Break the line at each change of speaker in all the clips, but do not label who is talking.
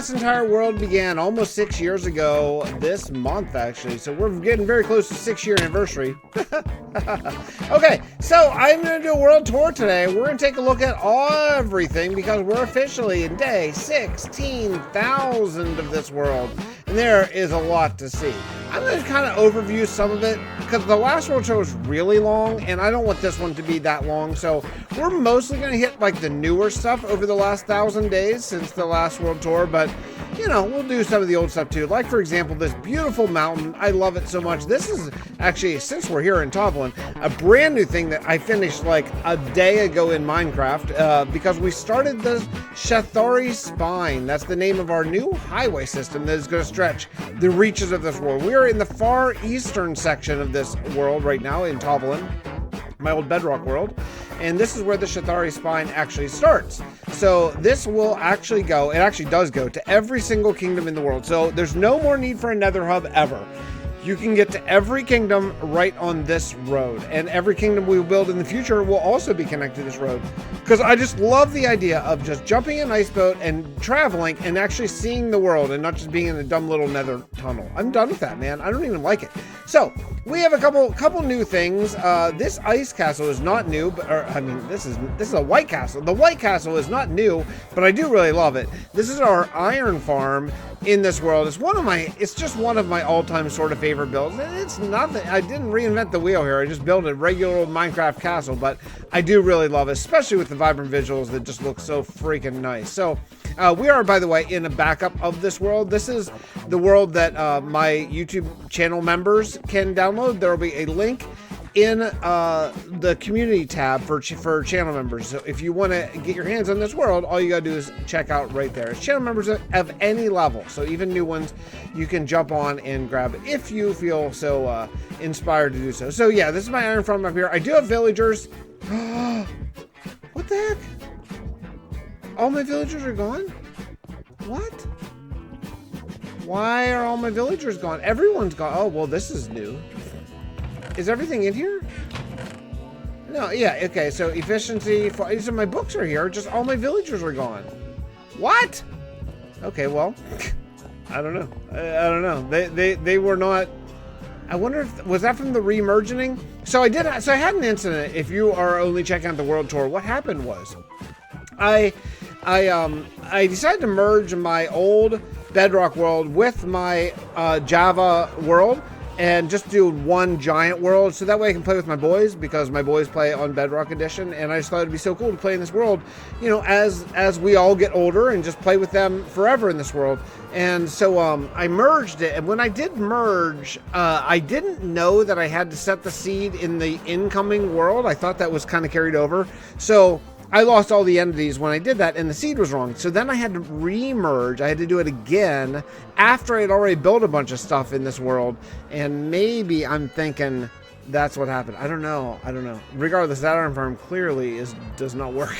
this entire world began almost 6 years ago this month, actually. So we're getting very close to 6-year anniversary. Okay, so I'm going to do a world tour today. We're going to take a look at everything because we're officially in day 16,000 of this world. And there is a lot to see. I'm going to kind of overview some of it because the last world tour was really long and I don't want this one to be that long. So we're mostly going to hit like the newer stuff over the last 1,000 days since the last world tour. But, you know, we'll do some of the old stuff too. Like, for example, this beautiful mountain. I love it so much. This is actually, since we're here in Tavlin, a brand new thing that I finished like a day ago in Minecraft because we started the Fixxitt412 Spine. That's the name of our new highway system that is going to stretch the reaches of this world. We are in the far eastern section of this world right now in Tavlin, my old bedrock world, and this is where the Fixxitt412 Spine actually starts. So this will actually go, it actually does go to every single kingdom in the world. So there's no more need for a nether hub ever. You can get to every kingdom right on this road, and every kingdom we will build in the future will also be connected to this road. Because I just love the idea of just jumping in an ice boat and traveling and actually seeing the world and not just being in a dumb little nether tunnel. I'm done with that, man. I don't even like it. So we have a couple new things. This ice castle is not new, but this is a white castle. The white castle is not new, but I do really love it. This is our iron farm in this world. It's just one of my all-time sort of favorite builds. It's nothing. I didn't reinvent the wheel here. I just built a regular old Minecraft castle, but I do really love it, especially with the vibrant visuals that just look so freaking nice. So we are, by the way, in a backup of this world. This is the world that my YouTube channel members can download. There will be a link in the community tab for channel members. So if you want to get your hands on this world, all you gotta do is check out right there. It's channel members of any level, so even new ones, you can jump on and grab it if you feel so inspired to do so. So yeah, this is my iron farm up here. I do have villagers. What the heck? All my villagers are gone? What? Why are all my villagers gone? Everyone's gone. Oh, well, this is new. Is everything in here? No, yeah, okay, so efficiency, so my books are here, just all my villagers are gone. What? Okay, well, I don't know. I don't know. They were not, I wonder if, was that from the re-merging? So I had an incident. If you are only checking out the world tour, what happened was, I decided to merge my old bedrock world with my Java world, and just do one giant world, so that way I can play with my boys, because my boys play on Bedrock Edition, and I just thought it'd be so cool to play in this world, you know, as we all get older, and just play with them forever in this world. And so I merged it, and when I did merge, I didn't know that I had to set the seed in the incoming world. I thought that was kind of carried over, so I lost all the entities when I did that, and the seed was wrong. So then I had to re-merge. I had to do it again after I had already built a bunch of stuff in this world. And maybe I'm thinking that's what happened. I don't know. Regardless, that iron farm clearly does not work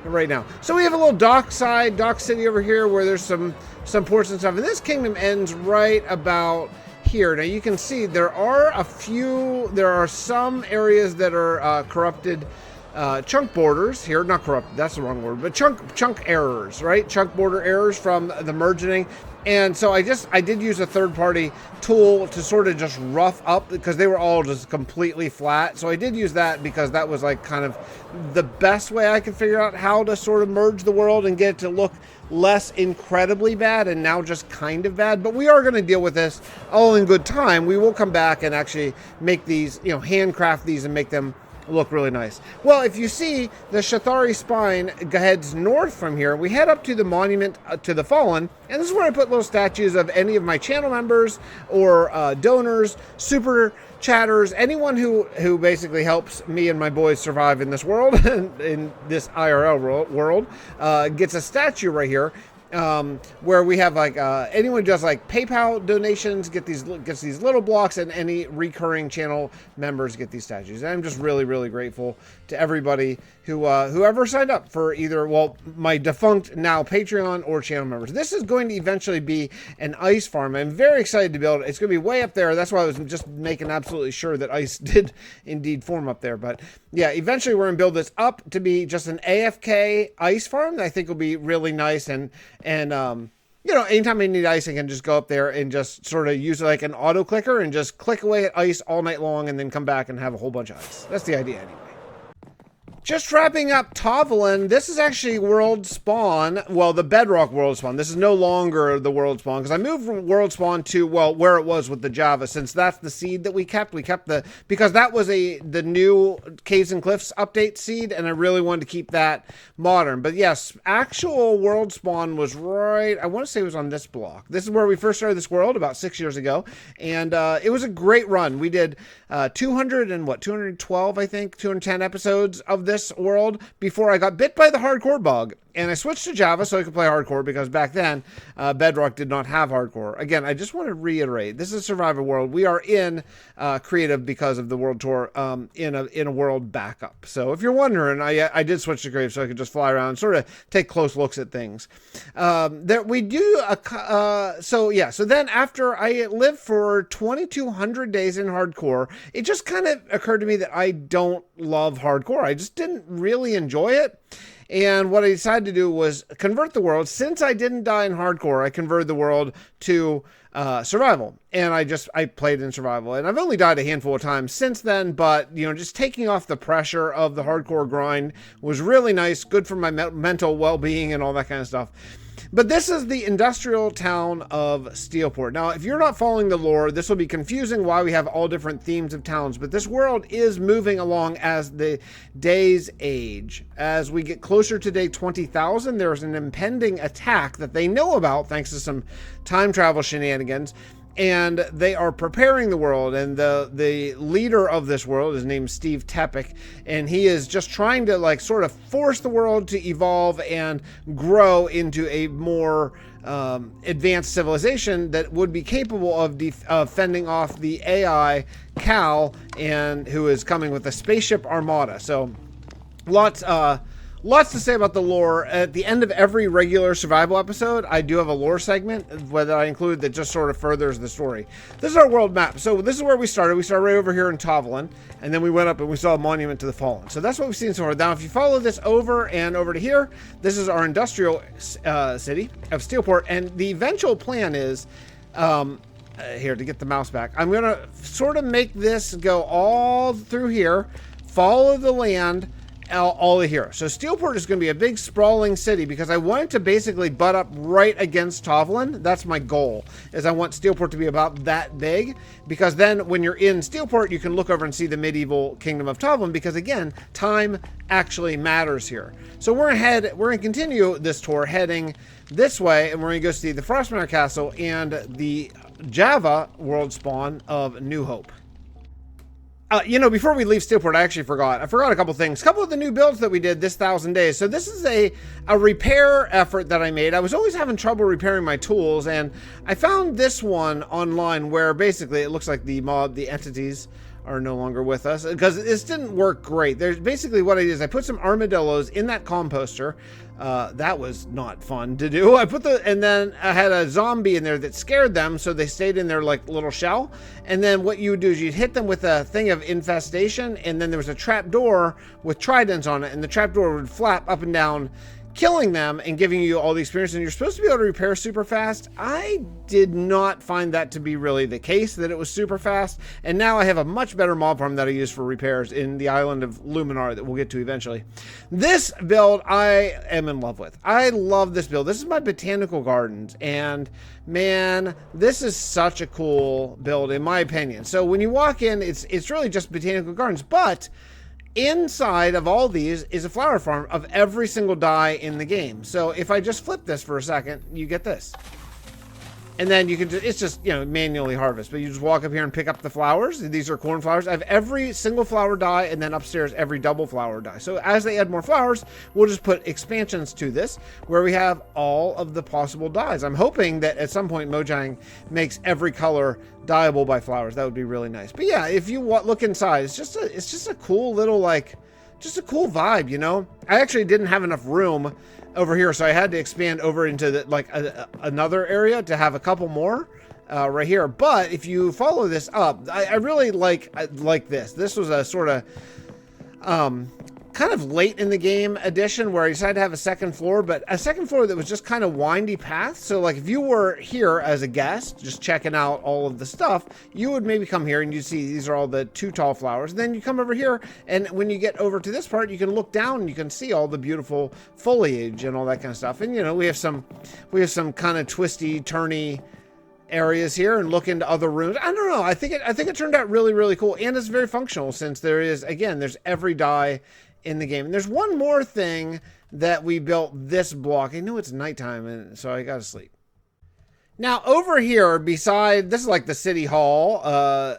right now. So we have a little dock city over here where there's some ports and stuff. And this kingdom ends right about here. Now you can see there are some areas that are corrupted. Chunk borders here, not corrupt, that's the wrong word, but chunk errors, right? Chunk border errors from the merging. And so I did use a third-party tool to sort of just rough up, because they were all just completely flat. So I did use that because that was like kind of the best way I could figure out how to sort of merge the world and get it to look less incredibly bad and now just kind of bad. But we are going to deal with this all in good time. We will come back and actually make these, you know, handcraft these and make them look really nice. Well, if you see, the Fixxitt412 Spine heads north from here. We head up to the monument to the fallen, and this is where I put little statues of any of my channel members or donors, super chatters, anyone who basically helps me and my boys survive in this world, in this IRL world, gets a statue right here. Where we have like anyone who does like PayPal donations gets these little blocks, and any recurring channel members get these statues. And I'm just really grateful to everybody whoever signed up for either, well, my defunct now Patreon or channel members. This is going to eventually be an ice farm. I'm very excited to build it. It's going to be way up there. That's why I was just making absolutely sure that ice did indeed form up there. But yeah, eventually we're going to build this up to be just an AFK ice farm that I think will be really nice, and you know, anytime I need ice, I can just go up there and just sort of use like an auto clicker and just click away at ice all night long and then come back and have a whole bunch of ice. That's the idea anyway. Just wrapping up Tavlin, this is actually world spawn, well, the bedrock world spawn. This is no longer the world spawn, because I moved from world spawn to, well, where it was with the Java, since that's the seed that we kept. We kept the, because that was the new Caves and Cliffs update seed, and I really wanted to keep that modern. But yes, actual world spawn was right, I want to say it was on this block. This is where we first started this world about 6 years ago, and it was a great run. We did 212, I think, 210 episodes of this world before I got bit by the hardcore bug, and I switched to Java so I could play hardcore, because back then Bedrock did not have hardcore. Again, I just want to reiterate, this is a survival world. We are in creative because of the world tour, in a world backup. So if you're wondering, I did switch to creative so I could just fly around and sort of take close looks at things. That we do so then after I lived for 2,200 days in hardcore, it just kind of occurred to me that I don't love hardcore. I just didn't really enjoy it. And what I decided to do was convert the world. Since I didn't die in hardcore, I converted the world to survival. And I played in survival. And I've only died a handful of times since then, but, you know, just taking off the pressure of the hardcore grind was really nice, good for my mental well-being and all that kind of stuff. But this is the industrial town of Steelport. Now, if you're not following the lore, this will be confusing why we have all different themes of towns, but this world is moving along as the days age. As we get closer to day 20,000, there's an impending attack that they know about thanks to some time travel shenanigans. And they are preparing the world, and the leader of this world is named Steve Tepic, and he is just trying to like sort of force the world to evolve and grow into a more advanced civilization that would be capable of fending off the AI Cal, and who is coming with a spaceship armada. So lots to say about the lore. At the end of every regular survival episode, I do have a lore segment that I include that just sort of furthers the story. This is our world map. So this is where we started. We started right over here in Tavlin, and then we went up and we saw a monument to the fallen. So that's what we've seen so far. Now, if you follow this over and over to here, this is our industrial city of Steelport, and the eventual plan is, here, to get the mouse back, I'm going to sort of make this go all through here, follow the land, all of here. So Steelport is going to be a big sprawling city, because I want it to basically butt up right against Tavlin. That's my goal, is I want Steelport to be about that big, because then when you're in Steelport, you can look over and see the medieval kingdom of Tavlin, because again, time actually matters here. So we're going to continue this tour heading this way, and we're going to go see the Frostmire Castle and the Java world spawn of New Hope. You know, before we leave Steelport, I forgot a couple things. A couple of the new builds that we did this 1,000 days. So this is a repair effort that I made. I was always having trouble repairing my tools, and I found this one online where basically it looks like the entities are no longer with us, because this didn't work great. There's basically what I did is I put some armadillos in that composter. That was not fun to do. And then I had a zombie in there that scared them, so they stayed in their like little shell. And then what you would do is you'd hit them with a thing of infestation, and then there was a trap door with tridents on it, and the trap door would flap up and down, killing them and giving you all the experience. And you're supposed to be able to repair super fast. I did not find that to be really the case, that it was super fast. And now I have a much better mob farm that I use for repairs in the island of Luminar that we'll get to eventually. This build I am in love with. I love this build. This is my botanical gardens, and man, this is such a cool build in my opinion. So when you walk in, it's really just botanical gardens, but inside of all these is a flower farm of every single dye in the game. So if I just flip this for a second, you get this. And then you can just, it's just, you know, manually harvest, but you just walk up here and pick up the flowers. These are cornflowers. I have every single flower dye, and then upstairs every double flower dye. So as they add more flowers, we'll just put expansions to this where we have all of the possible dyes. I'm hoping that at some point Mojang makes every color dyeable by flowers. That would be really nice. But yeah, if you look inside, it's just a cool little, like, just a cool vibe, you know? I actually didn't have enough room over here, so I had to expand over into the, like another area to have a couple more right here. But if you follow this up, I really like this. This was a sort of kind of late in the game addition where I decided to have a second floor, but a second floor that was just kind of windy path. So like if you were here as a guest, just checking out all of the stuff, you would maybe come here and you see these are all the 2 tall flowers. And then you come over here, and when you get over to this part, you can look down and you can see all the beautiful foliage and all that kind of stuff. And you know, we have some kind of twisty, turny areas here and look into other rooms. I don't know. I think it turned out really, really cool, and it's very functional since there's every die in the game. And there's one more thing that we built this block. I know it's nighttime, and so I gotta sleep. Now over here, beside this is like the city hall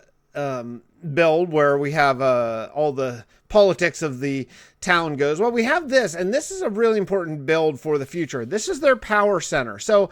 build where we have all the politics of the town goes. Well, we have this, and this is a really important build for the future. This is their power center. So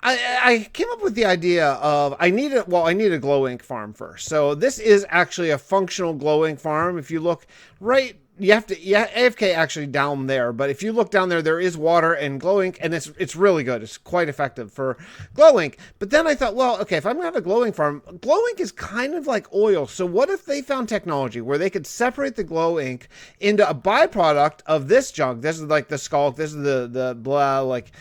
I came up with the idea of I need a glow ink farm first. So this is actually a functional glow ink farm. If you look right, AFK actually down there, but if you look down there, there is water and glow ink, and it's really good. It's quite effective for glow ink. But then I thought, well, okay, if I'm gonna have a glow ink farm, glow ink is kind of like oil. So what if they found technology where they could separate the glow ink into a byproduct of this junk? This is like the skulk. This is the blah, like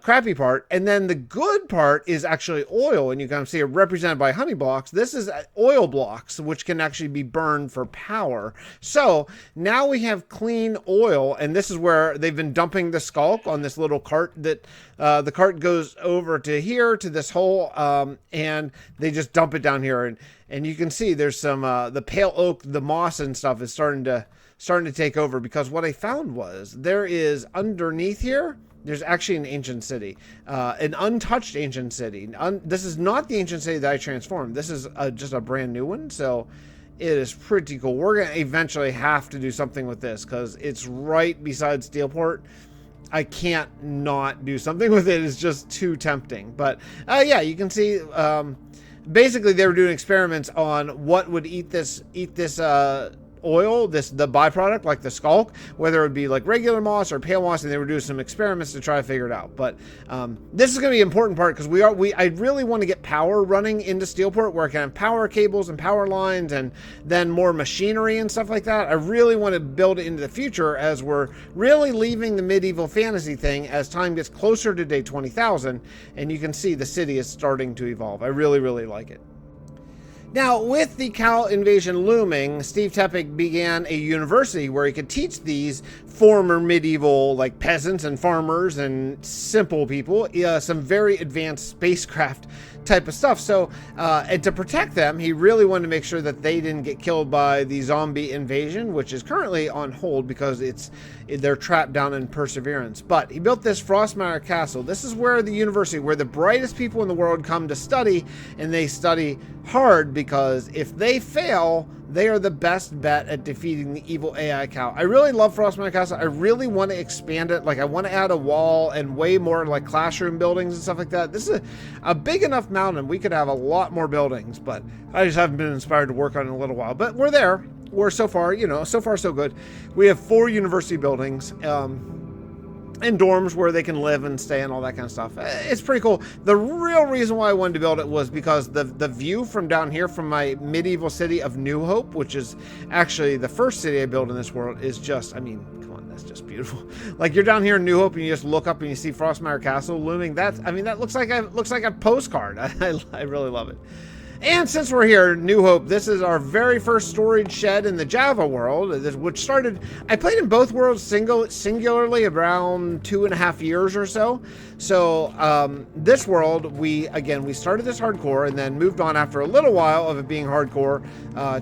crappy part, and then the good part is actually oil, and you can see it represented by honey blocks. This is oil blocks, which can actually be burned for power. So now we have clean oil, and this is where they've been dumping the skulk on this little cart that the cart goes over to here to this hole, and they just dump it down here, and you can see there's some the pale oak, the moss and stuff is starting to take over, because what I found was there is underneath here, there's actually an ancient city, an untouched ancient city. This is not the ancient city that I transformed. This is just a brand new one. So it is pretty cool. We're going to eventually have to do something with this because it's right beside Steelport. I can't not do something with it. It's just too tempting. But yeah, you can see basically they were doing experiments on what would eat this oil, the byproduct, like the skulk, whether it would be like regular moss or pale moss, and they were doing some experiments to try to figure it out. But this is going to be an important part because I really want to get power running into Steelport, where I can have power cables and power lines and then more machinery and stuff like that. I really want to build it into the future as we're really leaving the medieval fantasy thing as time gets closer to day 20,000, and you can see the city is starting to evolve. I really, really like it. Now, with the Cal invasion looming, Steve Tepic began a university where he could teach these former medieval, like, peasants and farmers and simple people some very advanced spacecraft type of stuff. So, and to protect them, he really wanted to make sure that they didn't get killed by the zombie invasion, which is currently on hold because they're trapped down in Perseverance. But he built this Frostmire Castle. This is where the university, where the brightest people in the world come to study, and they study hard because if they fail, they are the best bet at defeating the evil AI cow. I really love Frostmire Castle. I really want to expand it. Like, I want to add a wall and way more like classroom buildings and stuff like that. This is a big enough mountain. We could have a lot more buildings, but I just haven't been inspired to work on it in a little while. But we're there. We're so far, so far so good. We have 4 university buildings, and dorms where they can live and stay and all that kind of stuff. It's pretty cool. The real reason why I wanted to build it was because the view from down here from my medieval city of New Hope, which is actually the first city I built in this world, is just, I mean, come on, that's just beautiful. Like, you're down here in New Hope and you just look up and you see Frostmire Castle looming. That looks like a postcard. I really love it. And since we're here, New Hope, this is our very first storage shed in the Java world, which started, I played in both worlds singularly around 2.5 years or so. So this world, we started this hardcore and then moved on after a little while of it being hardcore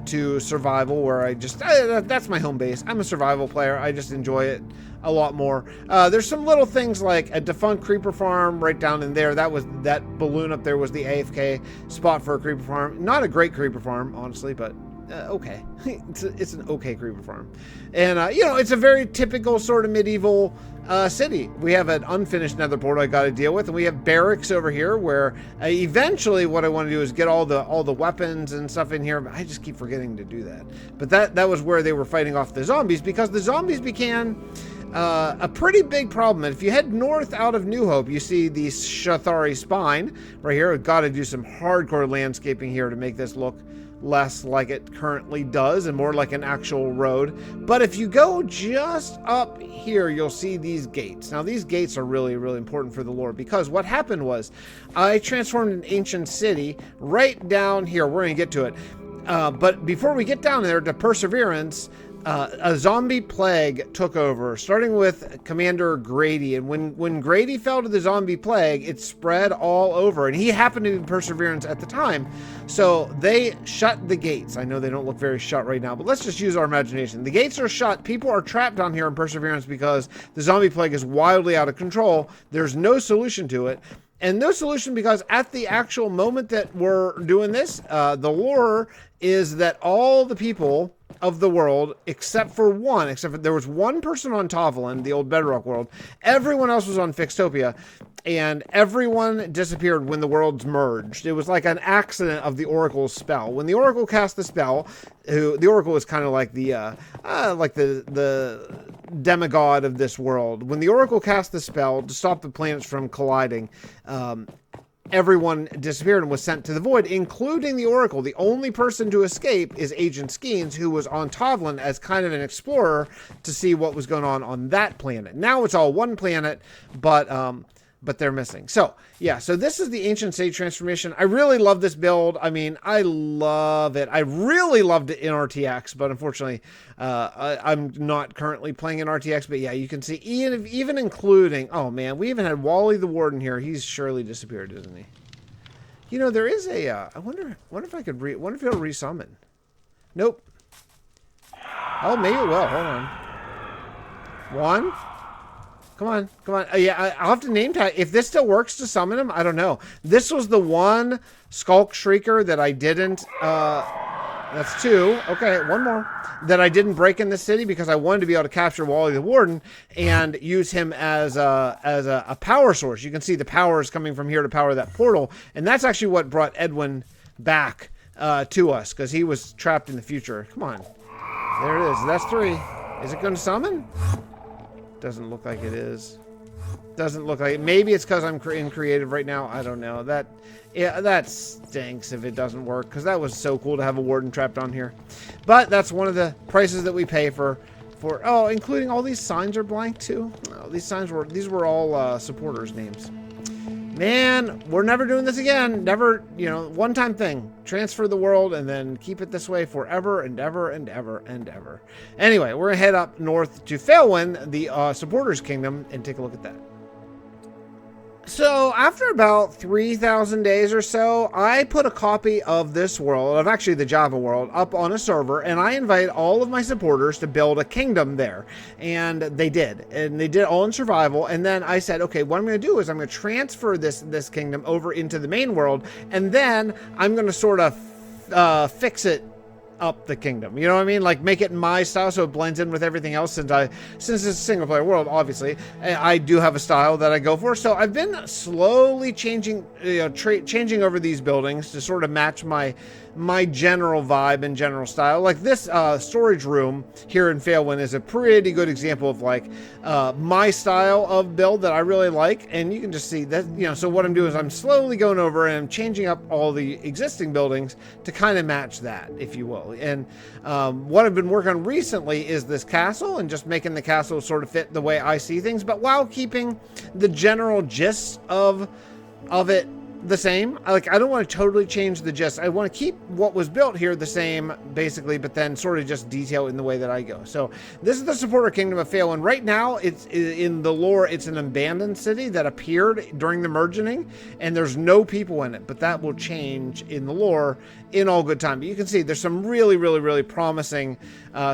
to survival, where that's my home base. I'm a survival player. I just enjoy it a lot more. There's some little things like a defunct creeper farm right down in there. That balloon up there was the AFK spot for a creeper farm. Not a great creeper farm, honestly, but okay. It's an okay creeper farm. And, it's a very typical sort of medieval city. We have an unfinished nether portal I got to deal with, and we have barracks over here where eventually what I want to do is get all the weapons and stuff in here. But I just keep forgetting to do that. But that was where they were fighting off the zombies, because the zombies became a pretty big problem. And if you head north out of New Hope, you see the Shathari spine right here. I've got to do some hardcore landscaping here to make this look less like it currently does and more like an actual road. But if you go just up here, you'll see these gates. Now, these gates are really, really important for the lore, because what happened was I transformed an ancient city right down here. We're going to get to it. But before we get down there to Perseverance, a zombie plague took over, starting with Commander Grady. And when Grady fell to the zombie plague, it spread all over. And he happened to be in Perseverance at the time. So they shut the gates. I know they don't look very shut right now, but let's just use our imagination. The gates are shut. People are trapped down here in Perseverance because the zombie plague is wildly out of control. There's no solution to it. And no solution because at the actual moment that we're doing this, the lore is that all the people of the world, except for there was one person on Tavlin, the old Bedrock world. Everyone else was on Fixtopia, and everyone disappeared when the worlds merged. It was like an accident of the Oracle's spell. When the Oracle cast the spell, the Oracle is kind of like the demigod of this world. When the Oracle cast the spell to stop the planets from colliding, everyone disappeared and was sent to the void, including the Oracle. The only person to escape is Agent Skeens, who was on Tavlin as kind of an explorer to see what was going on that planet. Now it's all one planet, but they're missing. So, yeah, so this is the Ancient Sage transformation. I really love this build. I mean, I love it. I really loved it in RTX, but unfortunately, I'm not currently playing in RTX. But yeah, you can see, even including, oh man, we even had Wally the Warden here. He's surely disappeared, isn't he? You know, there is a, I wonder if I could, wonder if it'll resummon. Nope. Oh, maybe it will. Hold on. One. Come on, come on. Yeah, I'll have to name tag. If this still works to summon him, I don't know. This was the one Skulk Shrieker that I didn't, that's two. Okay, one more. That I didn't break in the city because I wanted to be able to capture Wally the Warden and use him as a power source. You can see the power is coming from here to power that portal. And that's actually what brought Edwin back to us, because he was trapped in the future. Come on. There it is. That's three. Is it going to summon? Doesn't look like it is. Doesn't look like it. Maybe it's because I'm in creative right now. I don't know. That stinks if it doesn't work, because that was so cool to have a warden trapped on here. But that's one of the prices that we pay for oh, including all these signs are blank too. Oh, these were all supporters' names. Man, we're never doing this again. Never, one-time thing. Transfer the world and then keep it this way forever and ever and ever and ever. Anyway, we're going to head up north to Failwind, the supporters' kingdom, and take a look at that. So, after about 3,000 days or so, I put a copy of this world, of actually the Java world, up on a server, and I invite all of my supporters to build a kingdom there. And they did. And they did all in survival. And then I said, okay, what I'm going to do is I'm going to transfer this kingdom over into the main world, and then I'm going to sort of fix it up the kingdom, you know what I mean? Like, make it my style so it blends in with everything else. Since it's a single player world, obviously I do have a style that I go for. So I've been slowly changing over these buildings to sort of match my general vibe and general style. Like this storage room here in Failwind is a pretty good example of like my style of build that I really like. And you can just see that, so what I'm doing is I'm slowly going over and I'm changing up all the existing buildings to kind of match that, if you will. And what I've been working on recently is this castle, and just making the castle sort of fit the way I see things, but while keeping the general gist of it the same. I don't want to totally change the gist. I want to keep what was built here the same, basically, but then sort of just detail in the way that I go. So this is the supporter kingdom of Failwind. Right now, it's in the lore, it's an abandoned city that appeared during the merging, and there's no people in it, but that will change in the lore in all good time. But you can see there's some really, really, really promising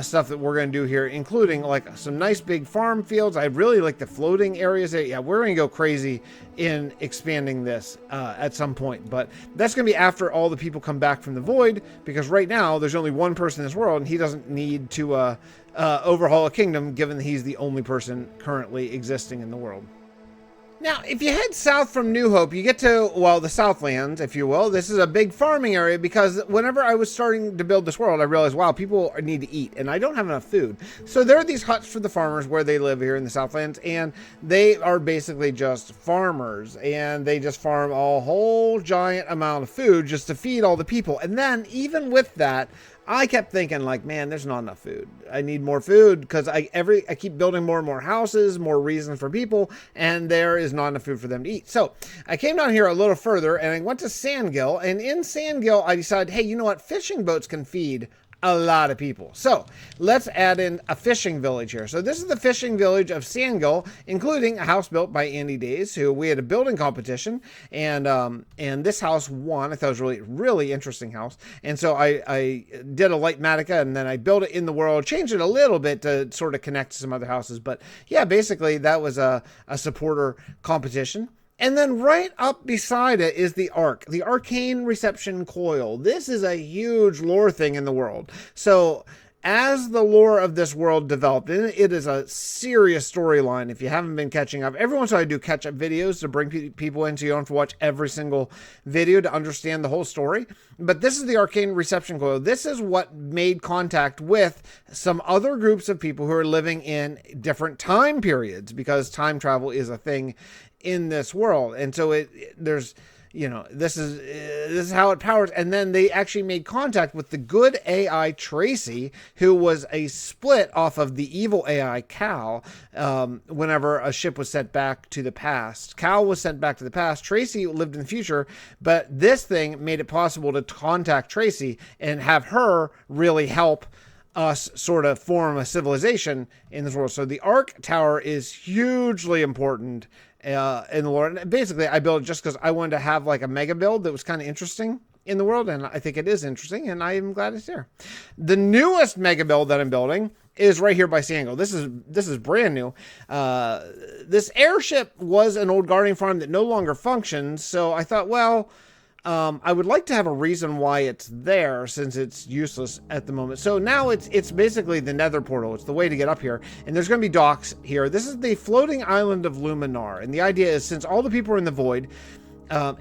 stuff that we're going to do here, including like some nice big farm fields. I really like the floating areas. Yeah, we're going to go crazy in expanding this at some point, but that's going to be after all the people come back from the void, because right now there's only one person in this world, and he doesn't need to overhaul a kingdom, given that he's the only person currently existing in the world. Now, if you head south from New Hope, you get to, well, the Southlands, if you will. This is a big farming area because whenever I was starting to build this world, I realized, wow, people need to eat, and I don't have enough food. So there are these huts for the farmers where they live here in the Southlands, and they are basically just farmers, and they just farm a whole giant amount of food just to feed all the people. And then, even with that, I kept thinking, like, man, there's not enough food. I need more food because I keep building more and more houses, more reasons for people, and there is not enough food for them to eat. So I came down here a little further, and I went to Sandgill, and in Sandgill, I decided, hey, you know what? Fishing boats can feed a lot of people. So let's add in a fishing village here. So this is the fishing village of Sandgill, including a house built by Andy Days, who we had a building competition, and this house won. I thought it was really interesting house. And so I did a Lightmatica, and then I built it in the world, changed it a little bit to sort of connect to some other houses. But yeah, basically that was a supporter competition. And then right up beside it is the Arc, the Arcane Reception Coil. This is a huge lore thing in the world. So as the lore of this world developed, and it is a serious storyline if you haven't been catching up. Every once in a while I do catch-up videos to bring people in so you don't have to watch every single video to understand the whole story. But this is the Arcane Reception Coil. This is what made contact with some other groups of people who are living in different time periods, because time travel is a thing in this world. And so there's, you know, this is how it powers. And then they actually made contact with the good AI Tracy, who was a split off of the evil AI Cal. Whenever a ship was sent back to the past, Cal was sent back to the past. Tracy lived in the future, but this thing made it possible to contact Tracy and have her really help us sort of form a civilization in this world. So the Arc Tower is hugely important in the lore. And basically, I built it just because I wanted to have like a mega build that was kind of interesting in the world, and I think it is interesting, and I am glad it's there. The newest mega build that I'm building is right here by Sandgill. This is brand new. This airship was an old guarding farm that no longer functions, so I thought, well, I would like to have a reason why it's there, since it's useless at the moment. So now it's basically the nether portal. It's the way to get up here. And there's going to be docks here. This is the floating island of Luminar. And the idea is, since all the people are in the void,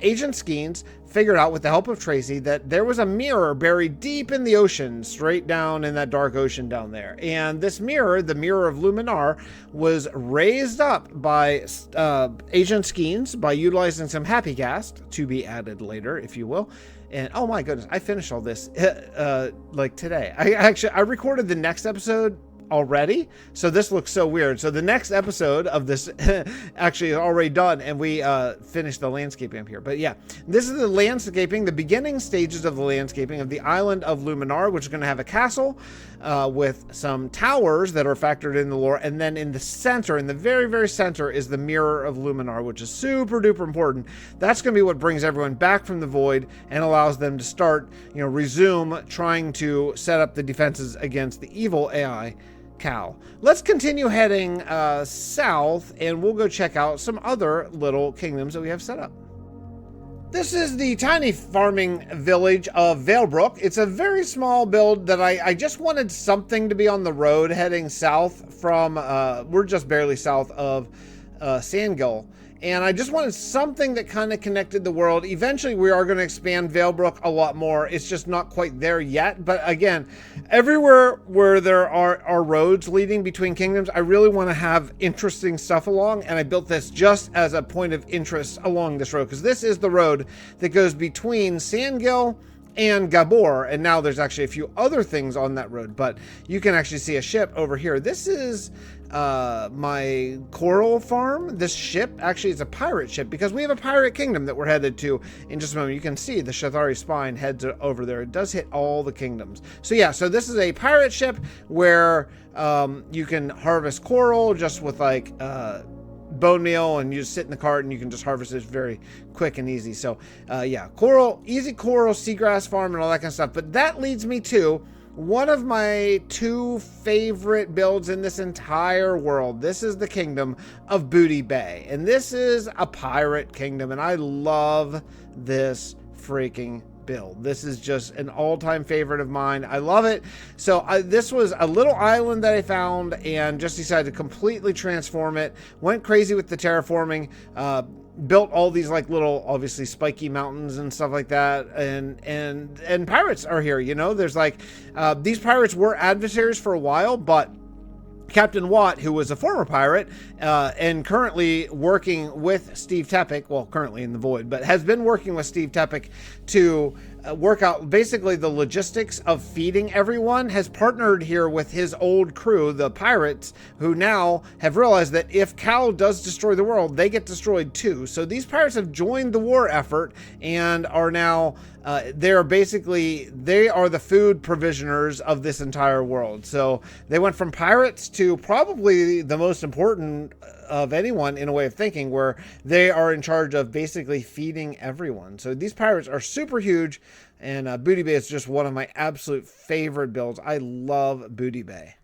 Agent Skeens figured out with the help of Tracy that there was a mirror buried deep in the ocean, straight down in that dark ocean down there. And this mirror, the mirror of Luminar, was raised up by Agent Skeens by utilizing some happy cast, to be added later, if you will. And oh my goodness, I finished all this like today. I recorded the next episode already, so this looks so weird. So the next episode of this actually is already done, and we finished the landscaping up here. But yeah, this is the landscaping, the beginning stages of the landscaping of the island of Luminar, which is going to have a castle with some towers that are factored in the lore. And then in the center, in the very, very center, is the mirror of Luminar, which is super duper important. That's going to be what brings everyone back from the void and allows them to start, you know, resume trying to set up the defenses against the evil AI Cal. Let's continue heading south, and we'll go check out some other little kingdoms that we have set up. This is the tiny farming village of Valebrook. It's a very small build that I just wanted something to be on the road heading south from, we're just barely south of Sandgill. And I just wanted something that kind of connected the world. Eventually, we are going to expand Valebrook a lot more. It's just not quite there yet. But again, everywhere where there are roads leading between kingdoms, I really want to have interesting stuff along. And I built this just as a point of interest along this road, because this is the road that goes between Sandgill and Gabbor. And now there's actually a few other things on that road, but you can actually see a ship over here. This is my coral farm. This ship actually is a pirate ship, because we have a pirate kingdom that we're headed to in just a moment. You can see the Shathari spine heads over there. It does hit all the kingdoms. So yeah, so this is a pirate ship where you can harvest coral just with like bone meal, and you just sit in the cart and you can just harvest it very quick and easy. So yeah, easy coral, seagrass farm, and all that kind of stuff. But that leads me to one of my two favorite builds in this entire world. This is the kingdom of Booty Bay, and this is a pirate kingdom, and I love this freaking build. This is just an all-time favorite of mine. I love it. So this was a little island that I found and just decided to completely transform it. Went crazy with the terraforming. Built all these like little, obviously spiky mountains and stuff like that, and pirates are here. You know, there's like these pirates were adversaries for a while, but Captain Watt, who was a former pirate and currently working with Steve Tepek, well, currently in the Void, but has been working with Steve Tepek to work out basically the logistics of feeding everyone, has partnered here with his old crew, the pirates, who now have realized that if Cal does destroy the world, they get destroyed too. So these pirates have joined the war effort and are now they are the food provisioners of this entire world. So they went from pirates to probably the most important of anyone in a way of thinking, where they are in charge of basically feeding everyone. So these pirates are super huge, and Booty Bay is just one of my absolute favorite builds. I love Booty Bay.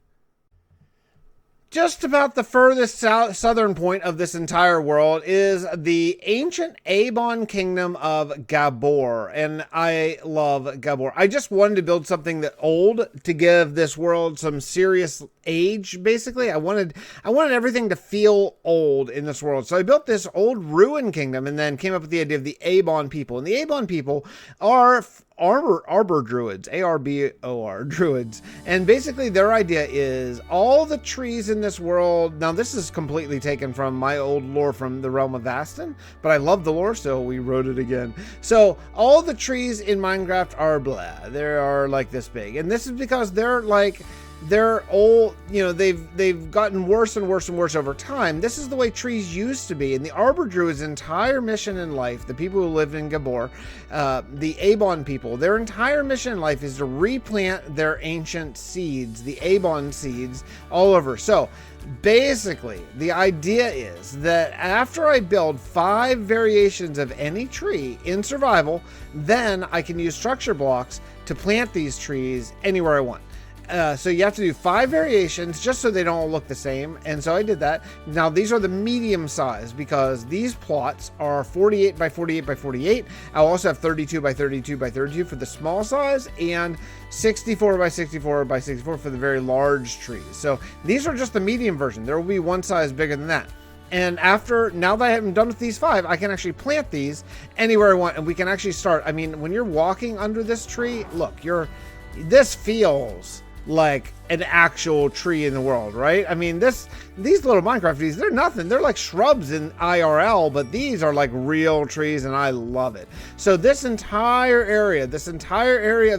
Just about the furthest southern point of this entire world is the ancient Avon kingdom of Gabbor, and I love Gabbor. I just wanted to build something that old to give this world some serious age. Basically, I wanted everything to feel old in this world, so I built this old ruin kingdom, and then came up with the idea of the Avon people. And the Avon people are arbor druids, A-R-B-O-R druids, and basically their idea is all the trees in this world. Now this is completely taken from my old lore from the realm of Aston, but I love the lore, so we wrote it again. So all the trees in Minecraft are blah, they are like this big, and this is because they're old, you know, they've gotten worse and worse and worse over time. This is the way trees used to be. And the Arbor Druid's entire mission in life, the people who lived in Gabbor, the Avon people, their entire mission in life is to replant their ancient seeds, the Avon seeds, all over. So basically, the idea is that after I build 5 variations of any tree in survival, then I can use structure blocks to plant these trees anywhere I want. So you have to do 5 variations just so they don't all look the same. And so I did that. Now these are the medium size because these plots are 48 by 48 by 48. I'll also have 32 by 32 by 32 for the small size and 64 by 64 by 64 for the very large trees. So these are just the medium version. There will be one size bigger than that. And now that I am done with these 5, I can actually plant these anywhere I want, and we can actually start. I mean, when you're walking under this tree, look, this feels like an actual tree in the world, right? I mean, these little Minecraft trees, they're nothing. They're like shrubs in IRL, but these are like real trees, and I love it. So this entire area of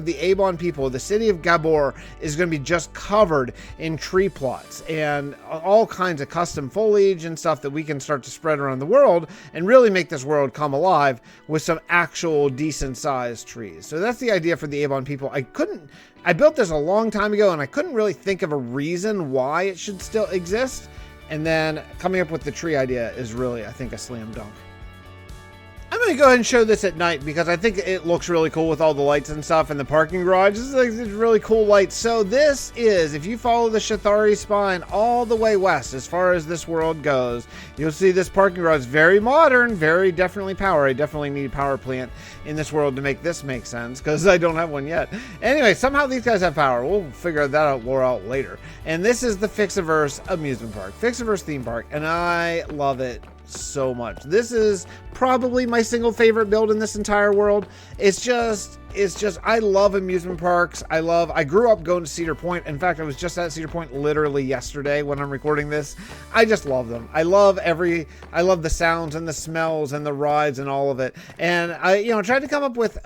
the Avon people, the city of Gabbor, is going to be just covered in tree plots and all kinds of custom foliage and stuff that we can start to spread around the world and really make this world come alive with some actual decent sized trees. So that's the idea for the Avon people. I built this a long time ago, and I couldn't really think of a reason why it should still exist. And then coming up with the tree idea is really, I think, a slam dunk. I'm going to go ahead and show this at night because I think it looks really cool with all the lights and stuff in the parking garage. This is like this really cool light. So this is, if you follow the Shathari spine all the way west as far as this world goes, you'll see this parking garage, very modern, very definitely power. I definitely need a power plant in this world to make this make sense because I don't have one yet. Anyway, somehow these guys have power. We'll figure that out later. And this is the Fixverse amusement park, Fixverse theme park, and I love it so much. This is probably my single favorite build in this entire world. It's just I love amusement parks. I grew up going to Cedar Point. In fact, I was just at Cedar Point literally yesterday when I'm recording this. I just love them. I love the sounds and the smells and the rides and all of it. And I tried to come up with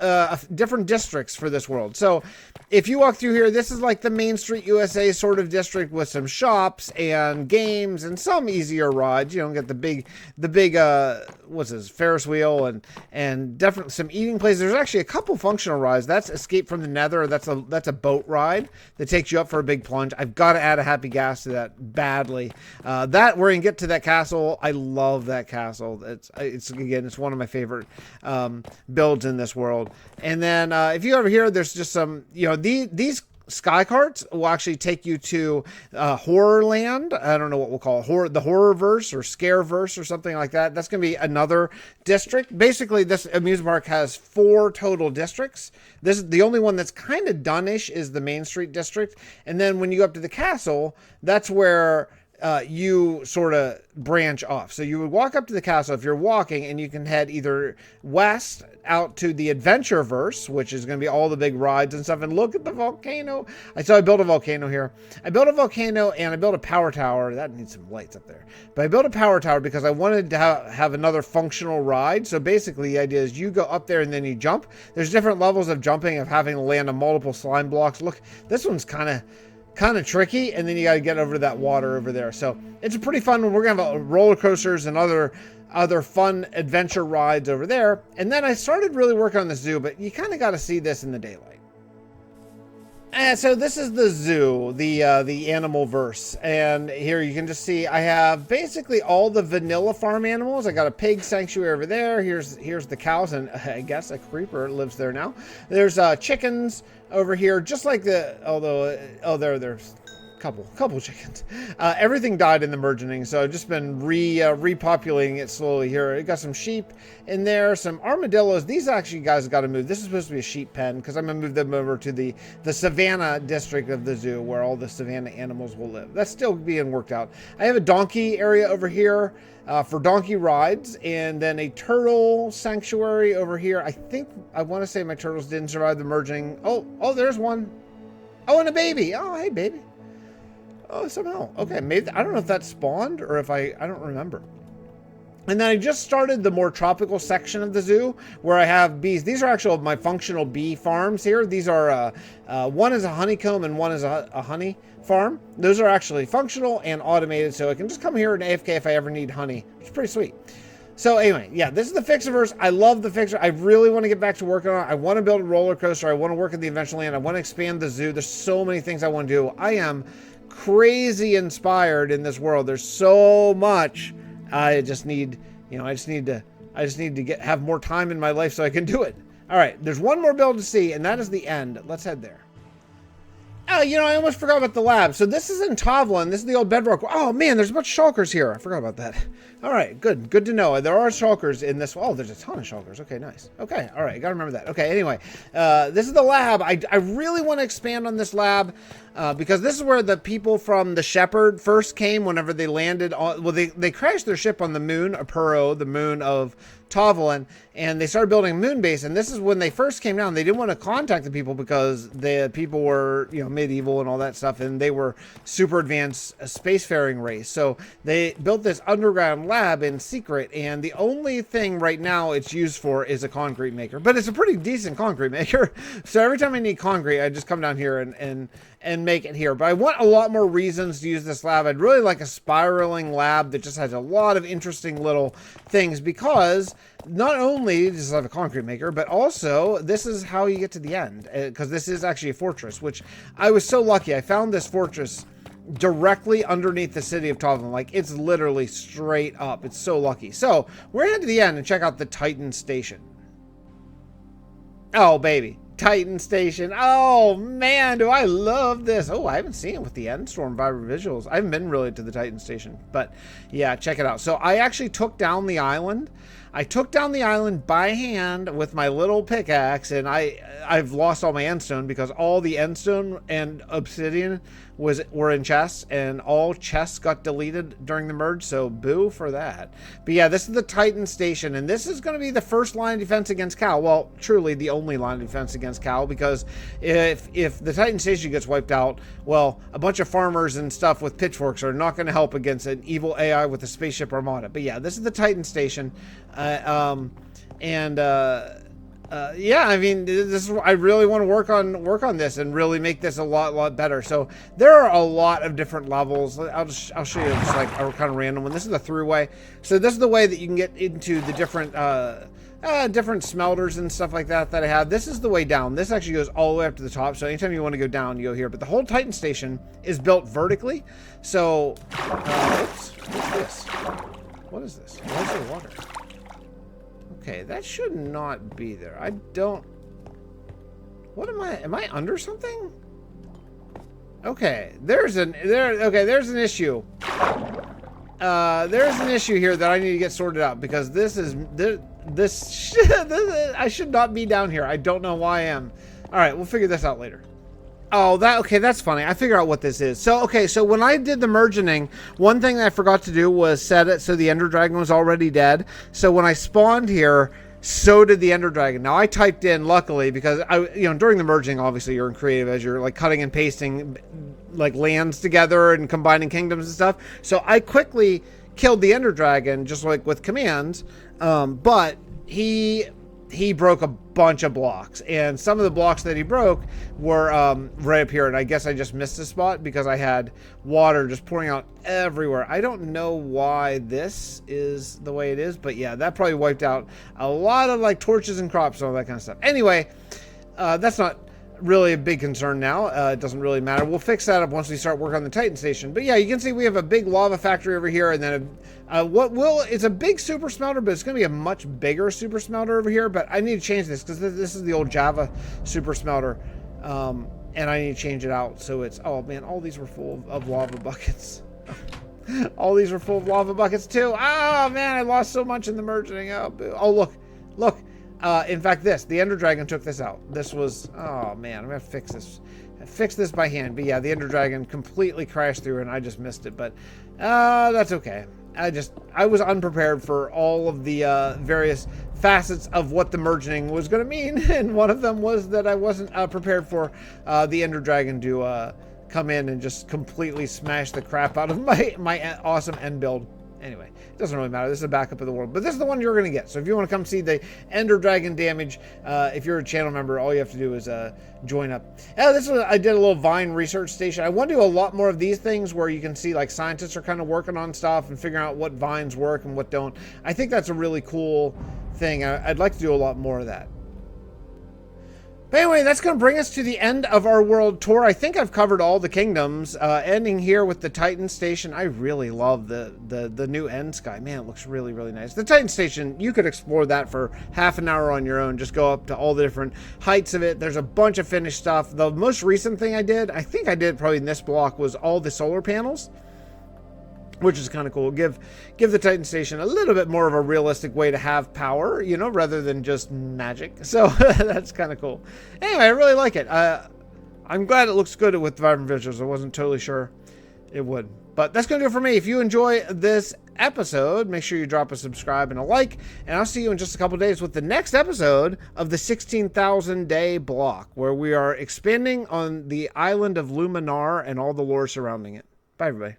different districts for this world. So if you walk through here, this is like the Main Street USA sort of district with some shops and games and some easier rides. You don't get the big what's this, Ferris wheel and definitely some eating places. There's actually a couple functional rides. That's Escape from the Nether. That's a boat ride that takes you up for a big plunge. I've got to add a Happy Gas to that badly. That we're gonna get to that castle. I love that castle. It's one of my favorite builds in this world. And then if you over here, there's just some these sky carts will actually take you to Horrorland. I don't know what we'll call it, the Horrorverse or Scareverse or something like that. That's going to be another district. Basically, this amusement park has 4 total districts. This is the only one that's kind of done-ish is the Main Street district. And then when you go up to the castle, that's where you sort of branch off. So you would walk up to the castle if you're walking, and you can head either west out to the Adventureverse, which is going to be all the big rides and stuff. And look at the volcano. I built a volcano here. I built a volcano and I built a power tower. That needs some lights up there. But I built a power tower because I wanted to have another functional ride. So basically the idea is you go up there and then you jump. There's different levels of jumping, of having to land on multiple slime blocks. Look, this one's kind of tricky, and then you got to get over to that water over there. So it's a pretty fun one. We're gonna have roller coasters and other fun adventure rides over there. And then I started really working on the zoo, but you kind of got to see this in the daylight. And so this is the zoo, the animal verse, and here you can just see I have basically all the vanilla farm animals. I got a pig sanctuary over there. Here's the cows, and I guess a creeper lives there now. There's chickens over here, just like there's couple chickens. Everything died in the merging, so I've just been repopulating it slowly here. I got some sheep in there, some armadillos. These actually guys got to move. This is supposed to be a sheep pen because I'm gonna move them over to the savannah district of the zoo where all the savannah animals will live. That's still being worked out. I have a donkey area over here for donkey rides, and then a turtle sanctuary over here. I want to say my turtles didn't survive the merging. Oh, there's one. Oh, and a baby. Oh, hey, baby. Oh, somehow. Okay, maybe I don't know if that spawned or if I don't remember. And then I just started the more tropical section of the zoo where I have bees. These are actual my functional bee farms here. These are one is a honeycomb and one is a honey farm. Those are actually functional and automated, so I can just come here and AFK if I ever need honey. It's pretty sweet. So anyway, yeah, this is the Fixverse. I love the Fixer. I really want to get back to working on it. I want to build a roller coaster. I want to work at the Adventureland. I want to expand the zoo. There's so many things I want to do. I am crazy inspired in this world. There's so much. I just need to have more time in my life so I can do it. All right, there's one more build to see, and that is the end. Let's head there. Oh, I almost forgot about the lab. So this is in Tavlin. This is the old bedrock. Oh man, there's a bunch of shulkers here. I forgot about that. All right, good to know. There are shulkers in this. Oh, there's a ton of shulkers. Okay, nice. Okay, all right, gotta remember that. Okay, anyway, this is the lab. I really want to expand on this lab because this is where the people from the Shepherd first came whenever they landed on. Well, they crashed their ship on the moon, Apuro, the moon of Tavlin, and they started building a moon base. And this is when they first came down. They didn't want to contact the people because the people were, medieval and all that stuff, and they were super advanced spacefaring race. So they built this underground lab in secret, and the only thing right now it's used for is a concrete maker. But it's a pretty decent concrete maker. So every time I need concrete, I just come down here and make it here. But I want a lot more reasons to use this lab. I'd really like a spiraling lab that just has a lot of interesting little things, because not only does it have a concrete maker, but also this is how you get to the end, because this is actually a fortress, which I was so lucky. I found this fortress directly underneath the city of Tavlin. Like, it's literally straight up. It's so lucky. So we're headed to the end and check out the Titan Station. Oh, baby. Titan Station. Oh man, do I love this. Oh, I haven't seen it with the Endstorm Vibrant visuals. I haven't been really to the Titan Station, but yeah, check it out. So I actually took down the island. I took down the island by hand with my little pickaxe, and I've lost all my endstone because all the endstone and obsidian were in chests, and all chests got deleted during the merge, so boo for that. But yeah, this is the Titan Station, and this is going to be the first line of defense against Cal. Well, truly the only line of defense against Cal, because if the Titan Station gets wiped out, well, a bunch of farmers and stuff with pitchforks are not going to help against an evil AI with a spaceship armada. But yeah, this is the Titan Station. Yeah, I mean, this is, I really want to work on this and really make this a lot better. So there are a lot of different levels. I'll show you just like a kind of random one. This is the throughway. So this is the way that you can get into the different different smelters and stuff like that I have. This is the way down. This actually goes all the way up to the top. So anytime you want to go down, you go here. But the whole Titan Station is built vertically. So, oops, what's this? What is this? Why is there water? Okay, that should not be there. I don't... What am I under something? Okay, there's an issue. There's an issue here that I need to get sorted out because this I should not be down here. I don't know why I am. All right, we'll figure this out later. Oh, okay, that's funny. I figure out what this is. So, okay, so when I did the mergening, one thing that I forgot to do was set it so the Ender Dragon was already dead. So when I spawned here, so did the Ender Dragon. Now I typed in, luckily, because during the merging, obviously you're in creative as you're like cutting and pasting like lands together and combining kingdoms and stuff. So I quickly killed the Ender Dragon just like with commands, but he broke a bunch of blocks, and some of the blocks that he broke were right up here, and I guess I just missed a spot because I had water just pouring out everywhere. I don't know why this is the way it is, but yeah, that probably wiped out a lot of like torches and crops and all that kind of stuff. Anyway, that's not really a big concern now. It doesn't really matter. We'll fix that up once we start work on the Titan station. But yeah, you can see we have a big lava factory over here, and then it's a big super smelter, but it's going to be a much bigger super smelter over here. But I need to change this because this is the old Java super smelter, and I need to change it out so it's, oh man, all these were full of lava buckets. All these were full of lava buckets too. Oh man, I lost so much in the merging. Oh look. In fact, the Ender Dragon took this out. This was, oh man, I'm gonna fix this. Fix this by hand. But yeah, the Ender Dragon completely crashed through and I just missed it. But that's okay. I was unprepared for all of the various facets of what the merging was gonna mean. And one of them was that I wasn't prepared for the Ender Dragon to come in and just completely smash the crap out of my awesome end build. Anyway, it doesn't really matter. This is a backup of the world. But this is the one you're going to get. So if you want to come see the Ender Dragon damage, if you're a channel member, all you have to do is join up. I did a little Vine research station. I want to do a lot more of these things where you can see like scientists are kind of working on stuff and figuring out what vines work and what don't. I think that's a really cool thing. I'd like to do a lot more of that. But anyway, that's going to bring us to the end of our world tour. I think I've covered all the kingdoms, ending here with the Titan Station. I really love the new end sky. Man, it looks really, really nice. The Titan Station, you could explore that for half an hour on your own. Just go up to all the different heights of it. There's a bunch of finished stuff. The most recent thing I think I did probably in this block, was all the solar panels, which is kind of cool. Give the Titan Station a little bit more of a realistic way to have power, rather than just magic. So that's kind of cool. Anyway, I really like it. I'm glad it looks good with vibrant visuals. I wasn't totally sure it would. But that's going to do it for me. If you enjoy this episode, make sure you drop a subscribe and a like. And I'll see you in just a couple days with the next episode of the 16,000 day block, where we are expanding on the island of Luminar and all the lore surrounding it. Bye, everybody.